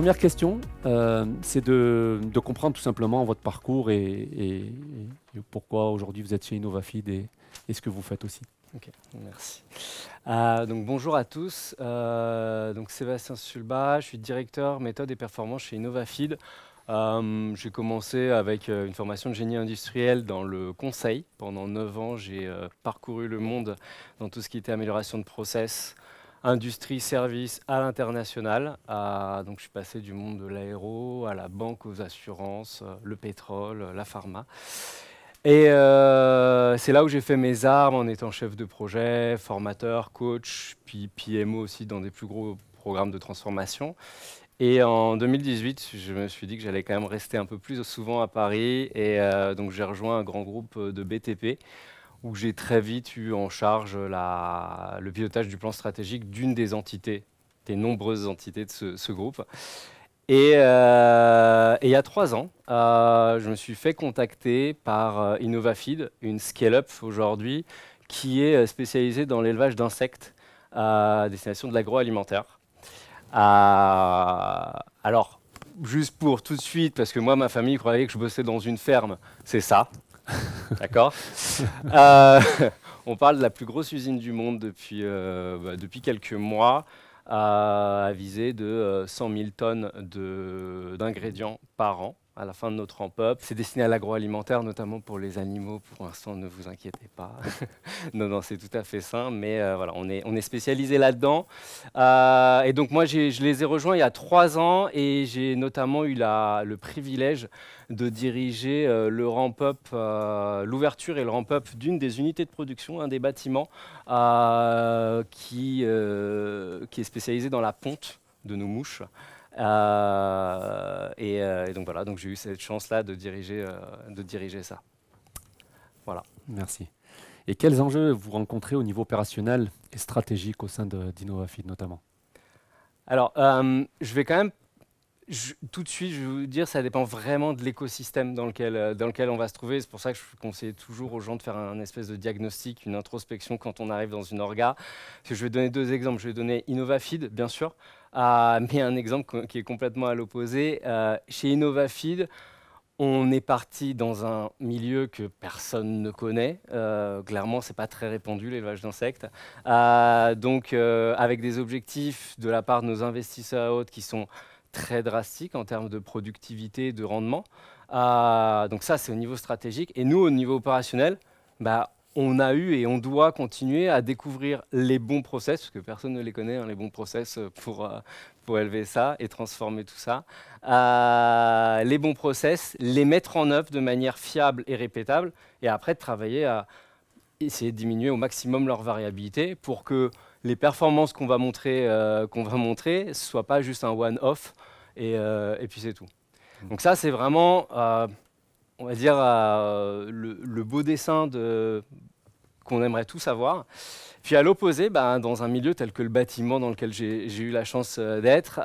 première question, c'est de comprendre tout simplement votre parcours et pourquoi aujourd'hui vous êtes chez Innovafeed et ce que vous faites aussi. Ok, merci. Donc bonjour à tous. Donc Sébastien Sulba, je suis directeur méthode et performance chez Innovafeed. J'ai commencé avec une formation de génie industriel dans le conseil. Pendant 9 ans, j'ai parcouru le monde dans tout ce qui était amélioration de process, industrie, service à l'international. Donc je suis passé du monde de l'aéro à la banque, aux assurances, le pétrole, la pharma. Et c'est là où j'ai fait mes armes en étant chef de projet, formateur, coach, puis PMO aussi dans des plus gros programmes de transformation. Et en 2018, je me suis dit que j'allais quand même rester un peu plus souvent à Paris. Et donc j'ai rejoint un grand groupe de BTP où j'ai très vite eu en charge le pilotage du plan stratégique d'une des entités, des nombreuses entités de ce groupe. Et il y a 3 ans, je me suis fait contacter par Innovafeed, une scale-up aujourd'hui, qui est spécialisée dans l'élevage d'insectes à destination de l'agroalimentaire. Alors, juste pour tout de suite, parce que moi, ma famille croyait que je bossais dans une ferme, c'est ça, d'accord. On parle de la plus grosse usine du monde depuis quelques mois, à viser de 100 000 tonnes d'ingrédients par an à la fin de notre ramp-up. C'est destiné à l'agroalimentaire, notamment pour les animaux. Pour l'instant, ne vous inquiétez pas. Non, c'est tout à fait sain, mais voilà, on est spécialisé là-dedans. Et donc moi, je les ai rejoints il y a 3 ans et j'ai notamment eu le privilège de diriger le ramp-up, l'ouverture et le ramp-up d'une des unités de production, un des bâtiments qui est spécialisé dans la ponte de nos mouches. Et donc voilà, donc j'ai eu cette chance-là de diriger ça. Voilà. Merci. Et quels enjeux vous rencontrez au niveau opérationnel et stratégique au sein d'Innovafeed notamment? Alors, je vais quand même tout de suite, je vais vous dire, ça dépend vraiment de l'écosystème dans lequel on va se trouver. C'est pour ça que je conseille toujours aux gens de faire un espèce de diagnostic, une introspection quand on arrive dans une orga. Parce que je vais donner 2 exemples. Je vais donner Innovafeed, bien sûr, mais un exemple qui est complètement à l'opposé. Chez Innovafeed, on est parti dans un milieu que personne ne connaît. Clairement, ce n'est pas très répandu, l'élevage d'insectes. Donc, avec des objectifs de la part de nos investisseurs et autres qui sont très drastiques en termes de productivité, de rendement. Donc ça, c'est au niveau stratégique. Et nous, au niveau opérationnel, on a eu et on doit continuer à découvrir les bons process, parce que personne ne les connaît, hein, les bons process pour élever ça et transformer tout ça. Les bons process, les mettre en œuvre de manière fiable et répétable, et après de travailler à essayer de diminuer au maximum leur variabilité pour que les performances qu'on va montrer ne soient pas juste un one-off et puis c'est tout. Donc ça, c'est vraiment, on va dire, le beau dessin qu'on aimerait tous avoir. Puis à l'opposé, dans un milieu tel que le bâtiment dans lequel j'ai eu la chance d'être,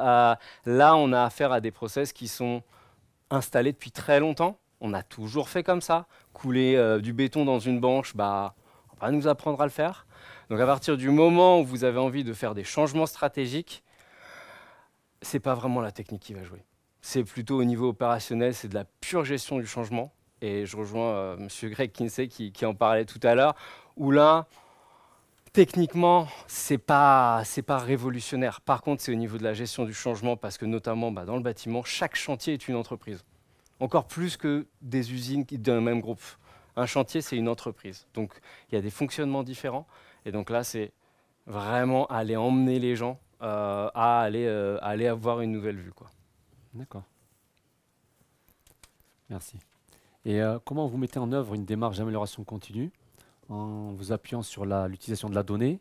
là, on a affaire à des process qui sont installés depuis très longtemps. On a toujours fait comme ça. Couler du béton dans une banche, on va pas nous apprendre à le faire. Donc à partir du moment où vous avez envie de faire des changements stratégiques, c'est pas vraiment la technique qui va jouer. C'est plutôt au niveau opérationnel, c'est de la pure gestion du changement. Et je rejoins Monsieur Greg Kinsey qui en parlait tout à l'heure, où là, techniquement, c'est pas révolutionnaire. Par contre, c'est au niveau de la gestion du changement, parce que notamment dans le bâtiment, chaque chantier est une entreprise. Encore plus que des usines d'un même groupe. Un chantier, c'est une entreprise. Donc, il y a des fonctionnements différents. Et donc là, c'est vraiment aller emmener les gens à aller avoir une nouvelle vue, quoi. D'accord. Merci. Et comment vous mettez en œuvre une démarche d'amélioration continue en vous appuyant sur l'utilisation de la donnée,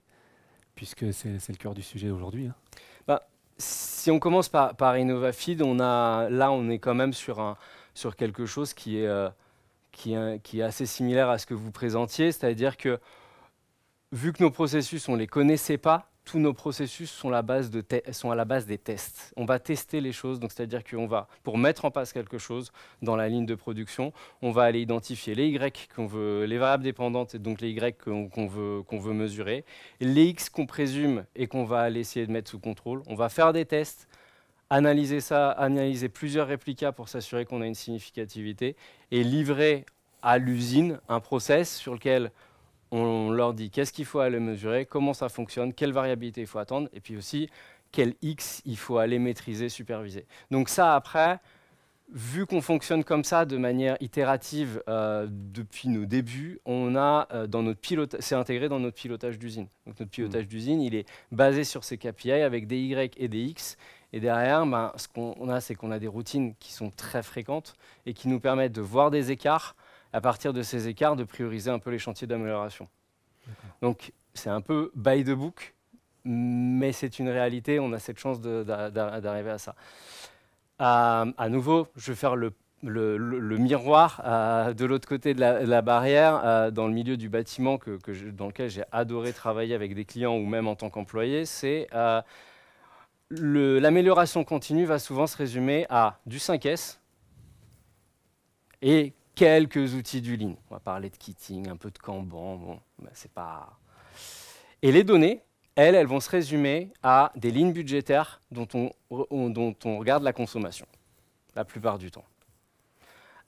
puisque c'est le cœur du sujet aujourd'hui, hein? Si on commence par Innovafeed, on est quand même sur quelque chose qui est assez similaire à ce que vous présentiez, c'est-à-dire que vu que nos processus, on ne les connaissait pas, tous nos processus sont à la base des tests. On va tester les choses, donc c'est-à-dire qu'on va, pour mettre en place quelque chose dans la ligne de production, on va aller identifier les Y qu'on veut, les variables dépendantes, et donc les Y qu'on veut mesurer, et les X qu'on présume et qu'on va aller essayer de mettre sous contrôle. On va faire des tests analyser ça, analyser plusieurs réplicas pour s'assurer qu'on a une significativité, et livrer à l'usine un process sur lequel on leur dit qu'est-ce qu'il faut aller mesurer, comment ça fonctionne, quelle variabilité il faut attendre, et puis aussi quel X il faut aller maîtriser, superviser. Donc ça, après, vu qu'on fonctionne comme ça de manière itérative depuis nos débuts, on a c'est intégré dans notre pilotage d'usine. Donc notre pilotage d'usine, il est basé sur ces KPI avec des Y et des X. Et derrière, ce qu'on a, c'est qu'on a des routines qui sont très fréquentes et qui nous permettent de voir des écarts. À partir de ces écarts, de prioriser un peu les chantiers d'amélioration. Donc c'est un peu by the book, mais c'est une réalité. On a cette chance d'arriver à ça. À nouveau, je vais faire le miroir de l'autre côté de la barrière, dans le milieu du bâtiment dans lequel j'ai adoré travailler avec des clients ou même en tant qu'employé. C'est l'amélioration continue va souvent se résumer à du 5S et quelques outils du Lean. On va parler de kitting, un peu de Kanban. Bon, c'est pas... Et les données, elles vont se résumer à des lignes budgétaires dont on regarde la consommation, la plupart du temps.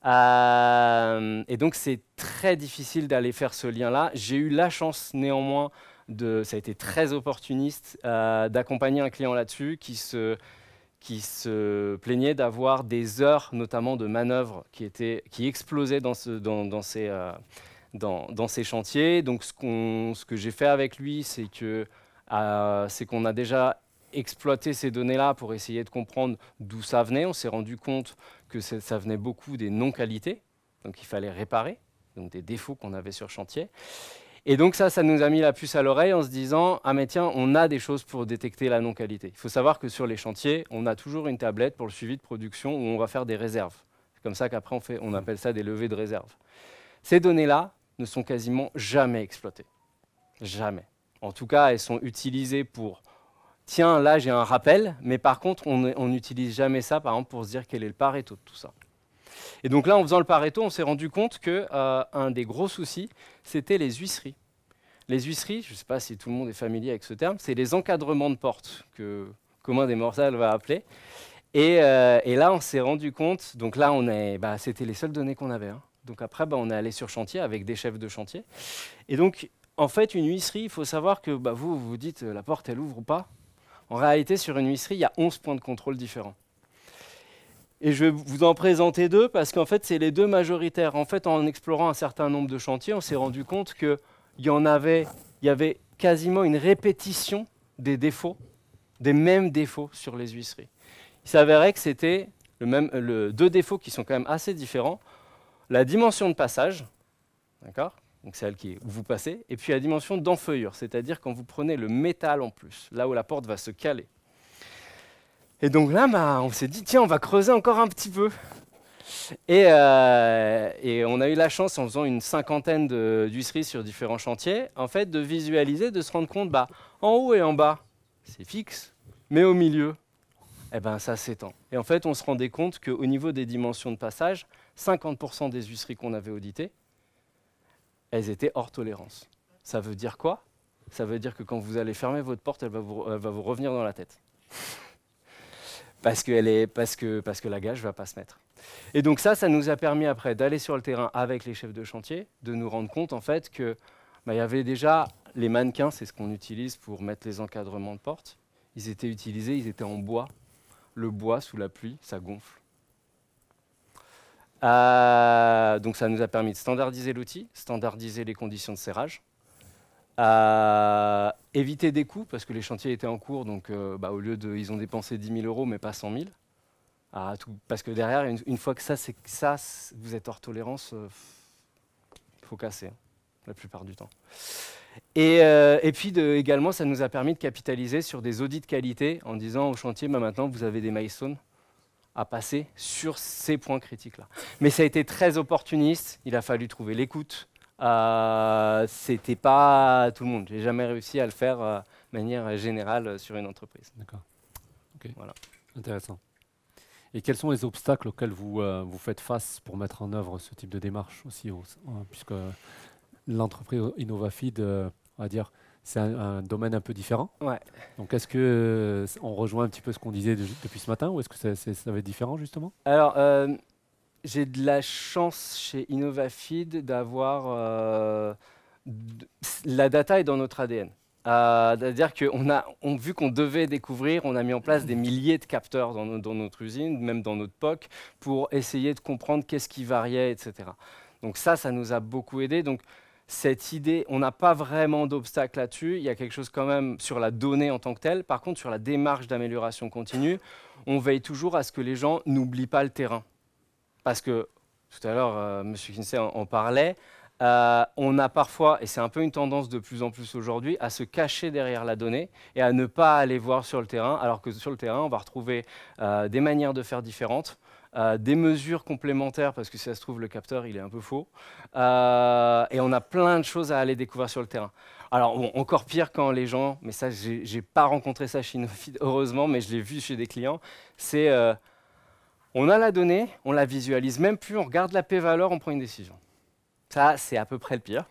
Et donc, c'est très difficile d'aller faire ce lien-là. J'ai eu la chance, néanmoins, ça a été très opportuniste, d'accompagner un client là-dessus qui se plaignait d'avoir des heures, notamment de manœuvres, qui explosaient dans ces chantiers. Donc, ce que j'ai fait avec lui, c'est qu'on a déjà exploité ces données-là pour essayer de comprendre d'où ça venait. On s'est rendu compte que ça venait beaucoup des non-qualités, donc il fallait réparer, donc des défauts qu'on avait sur chantier. Et donc ça nous a mis la puce à l'oreille en se disant « Ah mais tiens, on a des choses pour détecter la non-qualité ». Il faut savoir que sur les chantiers, on a toujours une tablette pour le suivi de production où on va faire des réserves. C'est comme ça qu'après, on appelle ça des levées de réserve. Ces données-là ne sont quasiment jamais exploitées. Jamais. En tout cas, elles sont utilisées pour « Tiens, là, j'ai un rappel », mais par contre, on n'utilise jamais ça, par exemple, pour se dire quel est le Pareto de tout ça. Et donc là, en faisant le Pareto, on s'est rendu compte qu'un des gros soucis, c'était les huisseries. Les huisseries, je ne sais pas si tout le monde est familier avec ce terme, c'est les encadrements de portes que commun des mortels va appeler. Et là, on s'est rendu compte, donc là, c'était les seules données qu'on avait. Hein. Donc après, on est allé sur chantier avec des chefs de chantier. Et donc, en fait, une huisserie, il faut savoir que vous vous dites, la porte, elle ouvre ou pas. En réalité, sur une huisserie, il y a 11 points de contrôle différents. Et je vais vous en présenter deux parce qu'en fait, c'est les deux majoritaires. En fait, en explorant un certain nombre de chantiers, on s'est rendu compte qu'il y avait quasiment une répétition des défauts, des mêmes défauts sur les huisseries. Il s'avérait que c'était deux défauts qui sont quand même assez différents. La dimension de passage, d'accord ? Donc celle où vous passez, et puis la dimension d'enfeuillure, c'est-à-dire quand vous prenez le métal en plus, là où la porte va se caler. Et donc là, on s'est dit, tiens, on va creuser encore un petit peu. Et on a eu la chance, en faisant une cinquantaine d'huisseries sur différents chantiers, en fait, de visualiser, de se rendre compte, en haut et en bas, c'est fixe, mais au milieu, ça s'étend. Et en fait, on se rendait compte qu'au niveau des dimensions de passage, 50% des huisseries qu'on avait auditées, elles étaient hors tolérance. Ça veut dire quoi? Ça veut dire que quand vous allez fermer votre porte, elle va vous revenir dans la tête. Parce que la gage ne va pas se mettre. Et donc ça nous a permis après d'aller sur le terrain avec les chefs de chantier, de nous rendre compte en fait que y avait déjà les mannequins, c'est ce qu'on utilise pour mettre les encadrements de portes. Ils étaient utilisés, ils étaient en bois. Le bois sous la pluie, ça gonfle. Donc ça nous a permis de standardiser l'outil, standardiser les conditions de serrage. Éviter des coûts, parce que les chantiers étaient en cours, donc au lieu ils ont dépensé 10 000 €, mais pas 100 000. Parce que derrière, une fois que vous êtes hors tolérance, il faut casser, la plupart du temps. Et puis également, ça nous a permis de capitaliser sur des audits de qualité, en disant au chantier, maintenant, vous avez des milestones à passer sur ces points critiques-là. Mais ça a été très opportuniste, il a fallu trouver l'écoute. C'était pas tout le monde. J'ai jamais réussi à le faire de manière générale sur une entreprise. D'accord. Ok. Voilà. Intéressant. Et quels sont les obstacles auxquels vous faites face pour mettre en œuvre ce type de démarche aussi, puisque l'entreprise InnovaFeed, on va dire, c'est un domaine un peu différent. Ouais. Donc, est-ce que on rejoint un petit peu ce qu'on disait depuis ce matin ou est-ce que ça va être différent justement? Alors, j'ai de la chance chez InnovaFeed d'avoir la data est dans notre ADN. C'est-à-dire vu qu'on devait découvrir, on a mis en place des milliers de capteurs dans notre usine, même dans notre POC, pour essayer de comprendre qu'est-ce qui variait, etc. Donc ça nous a beaucoup aidé. Donc cette idée, on n'a pas vraiment d'obstacle là-dessus. Il y a quelque chose quand même sur la donnée en tant que telle. Par contre, sur la démarche d'amélioration continue, on veille toujours à ce que les gens n'oublient pas le terrain. Parce que, tout à l'heure, M. Kinsey en parlait, on a parfois, et c'est un peu une tendance de plus en plus aujourd'hui, à se cacher derrière la donnée et à ne pas aller voir sur le terrain, alors que sur le terrain, on va retrouver des manières de faire différentes, des mesures complémentaires, parce que si ça se trouve, le capteur, il est un peu faux, et on a plein de choses à aller découvrir sur le terrain. Alors, bon, encore pire quand les gens, mais ça, j'ai pas rencontré ça chez InnovaFeed, heureusement, mais je l'ai vu chez des clients, c'est on a la donnée, on la visualise même plus, on regarde la p-valeur, on prend une décision. Ça, c'est à peu près le pire.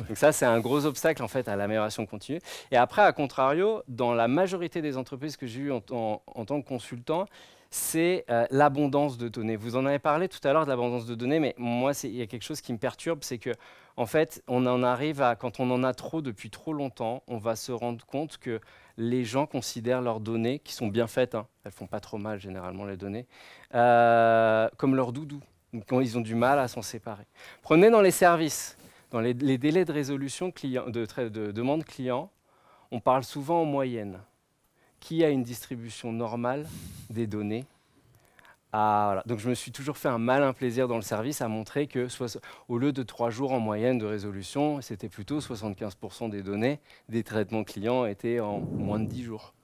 Donc ça, c'est un gros obstacle en fait à l'amélioration continue. Et après, à contrario, dans la majorité des entreprises que j'ai eues en tant que consultant, c'est l'abondance de données. Vous en avez parlé tout à l'heure de l'abondance de données, mais moi, il y a quelque chose qui me perturbe, c'est que en fait, on en arrive à, quand on en a trop depuis trop longtemps, on va se rendre compte que les gens considèrent leurs données, qui sont bien faites, hein, elles font pas trop mal généralement les données, comme leur doudou. Donc, ils ont du mal à s'en séparer. Prenez dans les services, dans les délais de résolution de demande client, on parle souvent en moyenne. Qui a une distribution normale des données? Voilà. Donc je me suis toujours fait un malin plaisir dans le service à montrer que au lieu de 3 jours en moyenne de résolution, c'était plutôt 75% des données des traitements clients étaient en moins de 10 jours.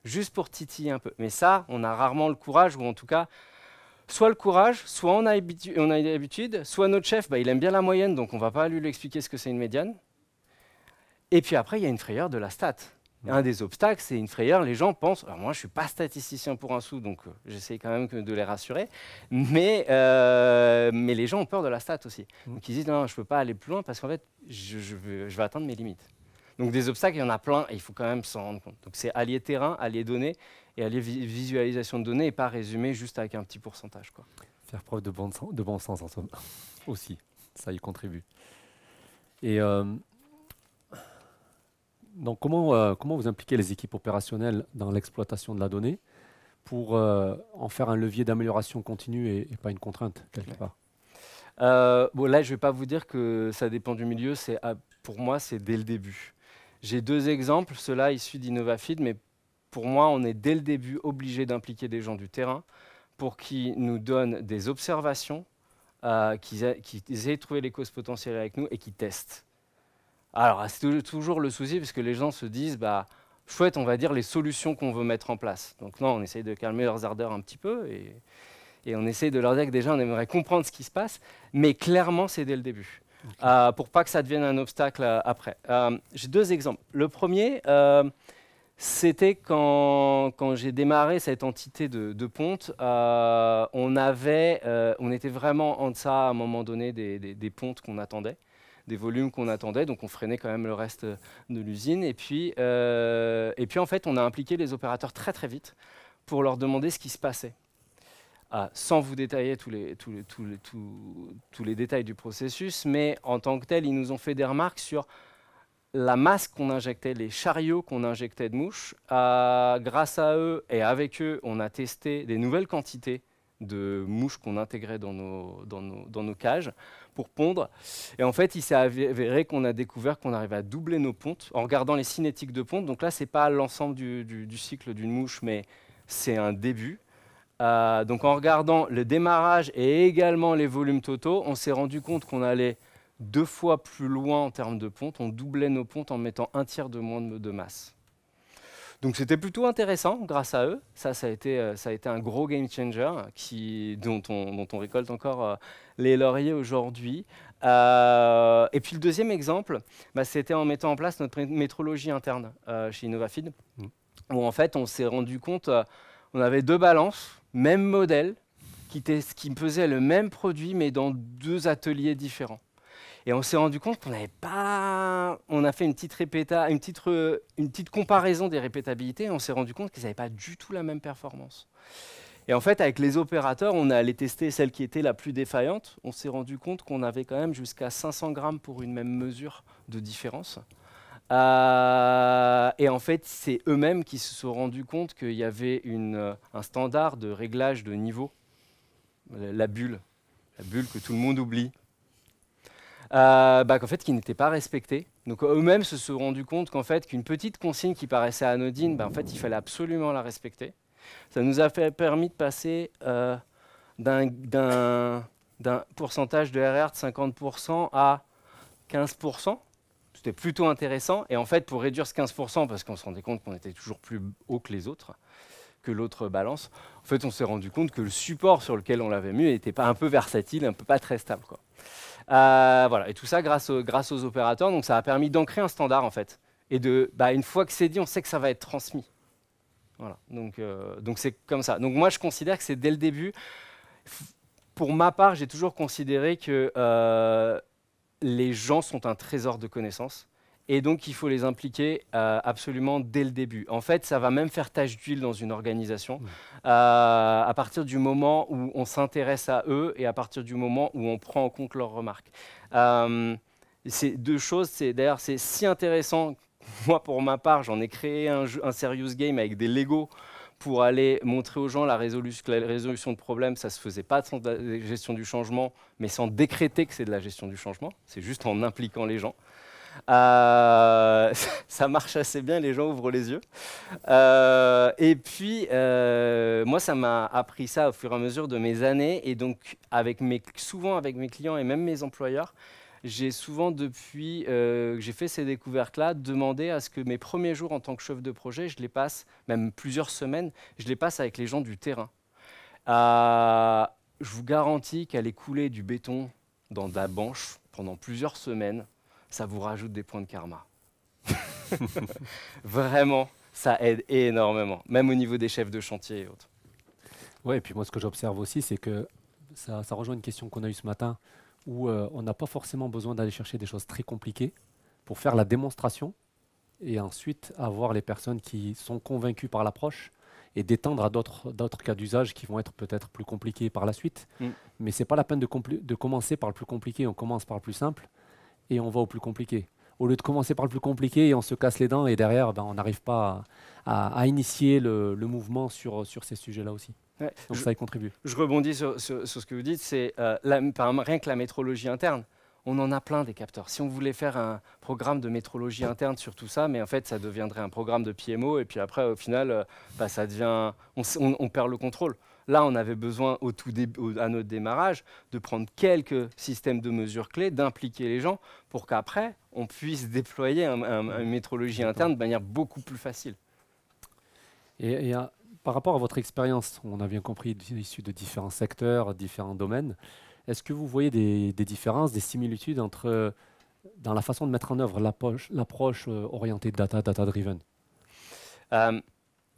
Juste pour titiller un peu. Mais ça, on a rarement le courage, ou en tout cas, soit le courage, soit on a l'habitude, soit notre chef, il aime bien la moyenne, donc on ne va pas lui expliquer ce que c'est une médiane. Et puis après, il y a une frayeur de la stat. Un des obstacles, c'est une frayeur. Les gens pensent, alors moi je ne suis pas statisticien pour un sou, donc j'essaie quand même de les rassurer, mais les gens ont peur de la stat aussi. Donc ils disent, non, je ne peux pas aller plus loin parce qu'en fait, je vais atteindre mes limites. Donc des obstacles, il y en a plein et il faut quand même s'en rendre compte. Donc c'est allier terrain, allier données et allier visualisation de données et pas résumer juste avec un petit pourcentage, quoi. Faire preuve de bon sens en somme. Aussi, ça y contribue. Et donc comment vous impliquez les équipes opérationnelles dans l'exploitation de la donnée pour en faire un levier d'amélioration continue et pas une contrainte quelque part? Bon, là, je ne vais pas vous dire que ça dépend du milieu. Pour moi, c'est dès le début. J'ai 2 exemples, ceux-là issus d'InnovaFeed, mais pour moi, on est dès le début obligé d'impliquer des gens du terrain pour qu'ils nous donnent des observations, qu'ils aient trouvé les causes potentielles avec nous et qu'ils testent. Alors, c'est toujours le souci, parce que les gens se disent, chouette, on va dire les solutions qu'on veut mettre en place. Donc non, on essaye de calmer leurs ardeurs un petit peu et on essaye de leur dire que déjà, on aimerait comprendre ce qui se passe, mais clairement, c'est dès le début. Okay. Pour pas que ça devienne un obstacle après. J'ai 2 exemples. Le premier, c'était quand j'ai démarré cette entité de ponte, on était vraiment en deçà à un moment donné des pontes qu'on attendait, des volumes qu'on attendait, donc on freinait quand même le reste de l'usine. Et puis en fait, on a impliqué les opérateurs très très vite pour leur demander ce qui se passait. Sans vous détailler tous les détails du processus, mais en tant que tel, ils nous ont fait des remarques sur la masse qu'on injectait, les chariots qu'on injectait de mouches. Grâce à eux et avec eux, on a testé des nouvelles quantités de mouches qu'on intégrait dans nos cages pour pondre. Et en fait, il s'est avéré qu'on a découvert qu'on arrivait à doubler nos pontes en regardant les cinétiques de ponte. Donc là, ce n'est pas l'ensemble du cycle d'une mouche, mais c'est un début. Donc en regardant le démarrage et également les volumes totaux, on s'est rendu compte qu'on allait 2 fois plus loin en termes de ponte. On doublait nos pontes en mettant 1/3 de moins de masse. Donc c'était plutôt intéressant grâce à eux. Ça a été un gros game changer dont on récolte encore les lauriers aujourd'hui. Et puis le deuxième exemple, c'était en mettant en place notre métrologie interne chez InnovaFeed, où en fait on s'est rendu compte, on avait 2 balances, même modèle, qui pesaient le même produit mais dans 2 ateliers différents. Et on s'est rendu compte qu'on n'avait pas... On a fait une petite comparaison des répétabilités, et on s'est rendu compte qu'ils n'avaient pas du tout la même performance. Et en fait, avec les opérateurs, on est allé tester celle qui était la plus défaillante. On s'est rendu compte qu'on avait quand même jusqu'à 500 grammes pour une même mesure de différence. Et en fait, c'est eux-mêmes qui se sont rendus compte qu'il y avait un standard de réglage de niveau, la bulle que tout le monde oublie, qu'en fait, qui n'était pas respectée. Donc eux-mêmes se sont rendus compte qu'en fait, qu'une petite consigne qui paraissait anodine, en fait, il fallait absolument la respecter. Ça nous a permis de passer d'un pourcentage de RR de 50% à 15%. C'était plutôt intéressant. Et en fait, pour réduire ce 15%, parce qu'on se rendait compte qu'on était toujours plus haut que les autres, que l'autre balance, en fait, on s'est rendu compte que le support sur lequel on l'avait mis n'était pas un peu versatile, un peu pas très stable, quoi. Voilà. Et tout ça grâce aux opérateurs. Donc, ça a permis d'ancrer un standard, en fait. Et une fois que c'est dit, on sait que ça va être transmis. Voilà. Donc c'est comme ça. Donc moi, je considère que c'est dès le début. Pour ma part, j'ai toujours considéré que les gens sont un trésor de connaissances. Et donc, il faut les impliquer absolument dès le début. En fait, ça va même faire tache d'huile dans une organisation à partir du moment où on s'intéresse à eux et à partir du moment où on prend en compte leurs remarques. Ces deux choses, d'ailleurs, c'est si intéressant. Moi, pour ma part, j'en ai créé un serious game avec des Lego pour aller montrer aux gens la résolution de problèmes. Ça ne se faisait pas sans la gestion du changement, mais sans décréter que c'est de la gestion du changement. C'est juste en impliquant les gens. Ça marche assez bien, les gens ouvrent les yeux. Et puis, moi, ça m'a appris ça au fur et à mesure de mes années. Et donc, souvent avec mes clients et même mes employeurs, j'ai souvent, depuis que j'ai fait ces découvertes-là, demandé à ce que mes premiers jours en tant que chef de projet, je les passe, même plusieurs semaines, je les passe avec les gens du terrain. Je vous garantis qu'aller couler du béton dans de la banche pendant plusieurs semaines, ça vous rajoute des points de karma. Vraiment, ça aide énormément, même au niveau des chefs de chantier et autres. Ouais, et puis moi, ce que j'observe aussi, c'est que ça rejoint une question qu'on a eue ce matin, où on n'a pas forcément besoin d'aller chercher des choses très compliquées pour faire la démonstration et ensuite avoir les personnes qui sont convaincues par l'approche et d'étendre à d'autres cas d'usage qui vont être peut-être plus compliqués par la suite. Mais ce n'est pas la peine de commencer par le plus compliqué, on commence par le plus simple et on va au plus compliqué. Au lieu de commencer par le plus compliqué et on se casse les dents et derrière, on n'arrive pas à initier le mouvement sur ces sujets-là aussi. Ouais, donc ça y contribue. Je rebondis sur ce que vous dites, c'est rien que la métrologie interne. On en a plein des capteurs. Si on voulait faire un programme de métrologie interne sur tout ça, mais en fait, ça deviendrait un programme de PMO, et puis après, au final, ça devient, on perd le contrôle. Là, on avait besoin, à notre démarrage, de prendre quelques systèmes de mesure clés, d'impliquer les gens, pour qu'après, on puisse déployer une métrologie interne de manière beaucoup plus facile. Et par rapport à votre expérience, on a bien compris, issu de différents secteurs, différents domaines, est-ce que vous voyez des différences, des similitudes dans la façon de mettre en œuvre l'approche orientée data-driven?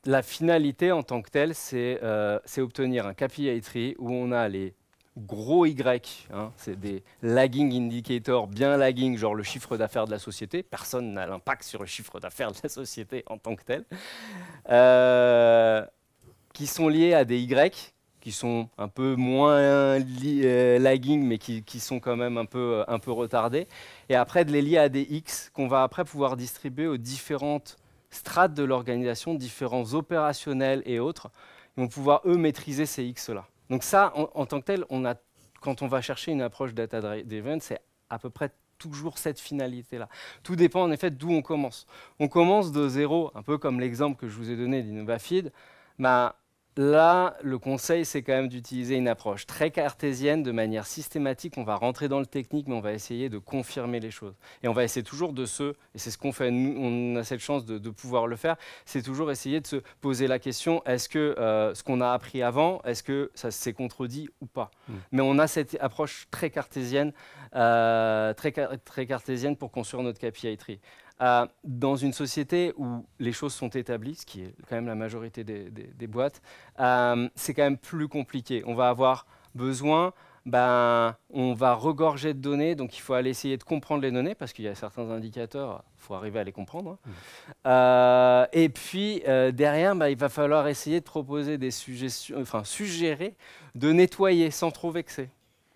La finalité en tant que telle, c'est obtenir un KPI tree où on a les gros Y, c'est des lagging indicators, bien lagging, genre le chiffre d'affaires de la société. Personne n'a l'impact sur le chiffre d'affaires de la société en tant que tel. Qui sont liés à des Y, qui sont un peu moins lagging, mais qui sont quand même un peu retardés. Et après, de les lier à des X qu'on va après pouvoir distribuer aux différentes strates de l'organisation, différents opérationnels et autres. Ils vont pouvoir, eux, maîtriser ces X-là. Donc ça, en tant que tel, quand on va chercher une approche data-driven, c'est à peu près toujours cette finalité-là. Tout dépend en effet d'où on commence. On commence de zéro, un peu comme l'exemple que je vous ai donné d'InnovaFeed. Là, le conseil, c'est quand même d'utiliser une approche très cartésienne, de manière systématique. On va rentrer dans le technique, mais on va essayer de confirmer les choses. Et on va essayer toujours et c'est ce qu'on fait, nous, on a cette chance de pouvoir le faire, c'est toujours essayer de se poser la question, est-ce que ce qu'on a appris avant, est-ce que ça s'est contredit ou pas? Mais on a cette approche très cartésienne, très cartésienne pour construire notre KPI tree. Dans une société où les choses sont établies, ce qui est quand même la majorité des boîtes, c'est quand même plus compliqué. On va avoir besoin ben, on va regorger de données, donc il faut aller essayer de comprendre les données, parce qu'il y a certains indicateurs, il faut arriver à les comprendre, hein. Et puis, derrière, ben, il va falloir essayer de proposer des suggestions, enfin suggérer de nettoyer sans trop vexer.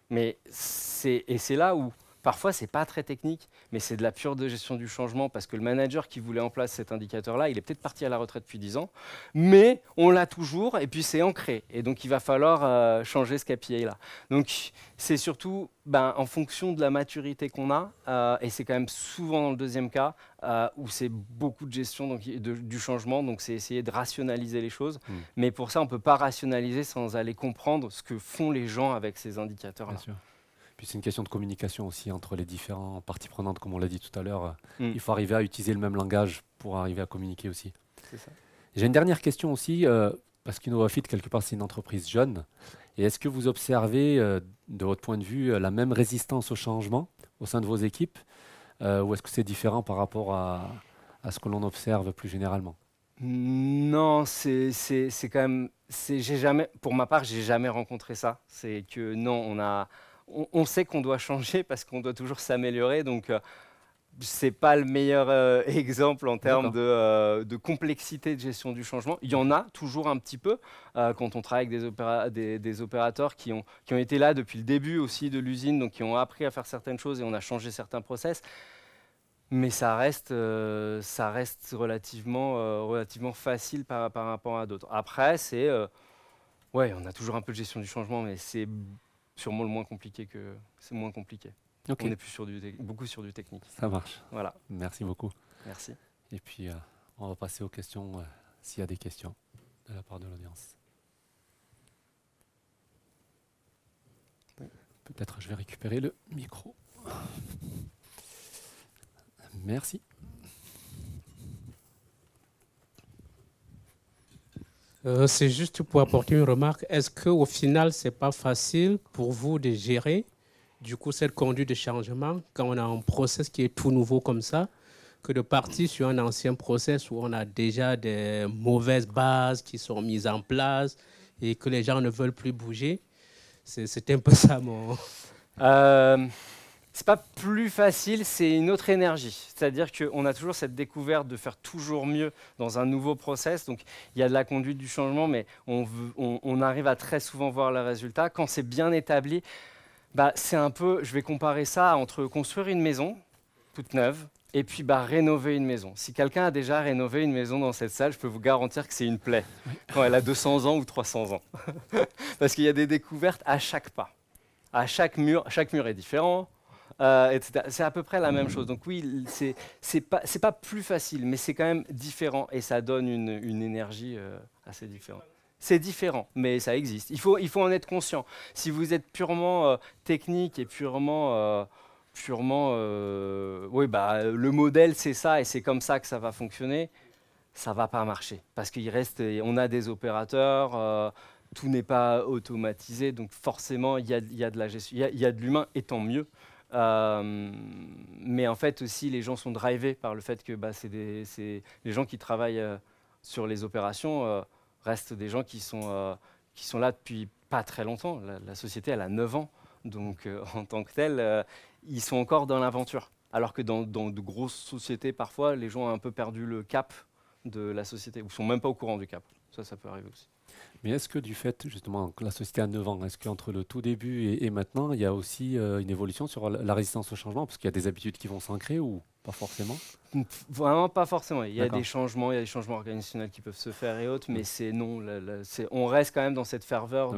Mais c'est là où, parfois, c'est pas très technique, mais c'est de la pure de gestion du changement, parce que le manager qui voulait en place cet indicateur-là, il est peut-être parti à la retraite depuis 10 ans, mais on l'a toujours, et puis c'est ancré. Et donc, il va falloir changer ce KPI-là. Donc, c'est surtout en fonction de la maturité qu'on a, et c'est quand même souvent dans le deuxième cas, où c'est beaucoup de gestion donc, du changement, donc c'est essayer de rationaliser les choses. Mais pour ça, on ne peut pas rationaliser sans aller comprendre ce que font les gens avec ces indicateurs-là. Bien sûr. Puis c'est une question de communication aussi entre les différentes parties prenantes, comme on l'a dit tout à l'heure. Il faut arriver à utiliser le même langage pour arriver à communiquer aussi. C'est ça. J'ai une dernière question aussi, parce qu'InnovaFit, quelque part, c'est une entreprise jeune. Et est-ce que vous observez, de votre point de vue, la même résistance au changement au sein de vos équipes, ou est-ce que c'est différent par rapport à ce que l'on observe plus généralement? Non, c'est quand même. J'ai jamais, pour ma part, j'ai jamais rencontré ça. C'est que non, on sait qu'on doit changer parce qu'on doit toujours s'améliorer. Donc, c'est pas le meilleur exemple en termes de complexité de gestion du changement. Il y en a toujours un petit peu quand on travaille avec des opérateurs qui ont été là depuis le début aussi de l'usine, donc qui ont appris à faire certaines choses et on a changé certains process. Mais ça reste relativement facile par rapport à d'autres. Après, ouais, on a toujours un peu de gestion du changement, mais c'est sûrement le moins compliqué c'est moins compliqué. Ok. On est plus beaucoup sur du technique. Ça marche. Voilà. Merci beaucoup. Merci. Et puis, on va passer aux questions, s'il y a des questions de la part de l'audience. Peut-être je vais récupérer le micro. Merci. C'est juste pour apporter une remarque. Est-ce qu'au final, ce n'est pas facile pour vous de gérer du coup cette conduite de changement quand on a un process qui est tout nouveau comme ça, que de partir sur un ancien process où on a déjà des mauvaises bases qui sont mises en place et que les gens ne veulent plus bouger? C'est un peu ça mon... C'est pas plus facile, c'est une autre énergie. C'est-à-dire qu'on a toujours cette découverte de faire toujours mieux dans un nouveau process. Donc, il y a de la conduite du changement, mais on arrive à très souvent voir le résultat. Quand c'est bien établi, c'est un peu, je vais comparer ça entre construire une maison toute neuve et puis rénover une maison. Si quelqu'un a déjà rénové une maison dans cette salle, je peux vous garantir que c'est une plaie quand elle a 200 ans ou 300 ans. Parce qu'il y a des découvertes à chaque pas. À chaque mur est différent. Etc. C'est à peu près la même chose. Donc oui, c'est pas plus facile, mais c'est quand même différent et ça donne une énergie assez différente. C'est différent, mais ça existe. Il faut en être conscient. Si vous êtes purement technique et purement oui, le modèle c'est ça et c'est comme ça que ça va fonctionner, ça va pas marcher parce on a des opérateurs. Tout n'est pas automatisé, donc forcément il y a de la gestion, il y a de l'humain et tant mieux. Mais en fait aussi les gens sont drivés par le fait que les gens qui travaillent sur les opérations restent des gens qui sont là depuis pas très longtemps. La société elle a 9 ans, donc en tant que telle ils sont encore dans l'aventure. Alors que dans de grosses sociétés parfois les gens ont un peu perdu le cap de la société ou sont même pas au courant du cap. Ça peut arriver aussi. Mais est-ce que du fait, justement, que la société a 9 ans, est-ce qu'entre le tout début et maintenant, il y a aussi une évolution sur la résistance au changement? Parce qu'il y a des habitudes qui vont s'ancrer ou pas forcément? Vraiment pas forcément. Il y a des changements organisationnels qui peuvent se faire et autres, mais on reste quand même dans cette ferveur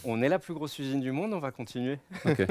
on est la plus grosse usine du monde, on va continuer. Ok.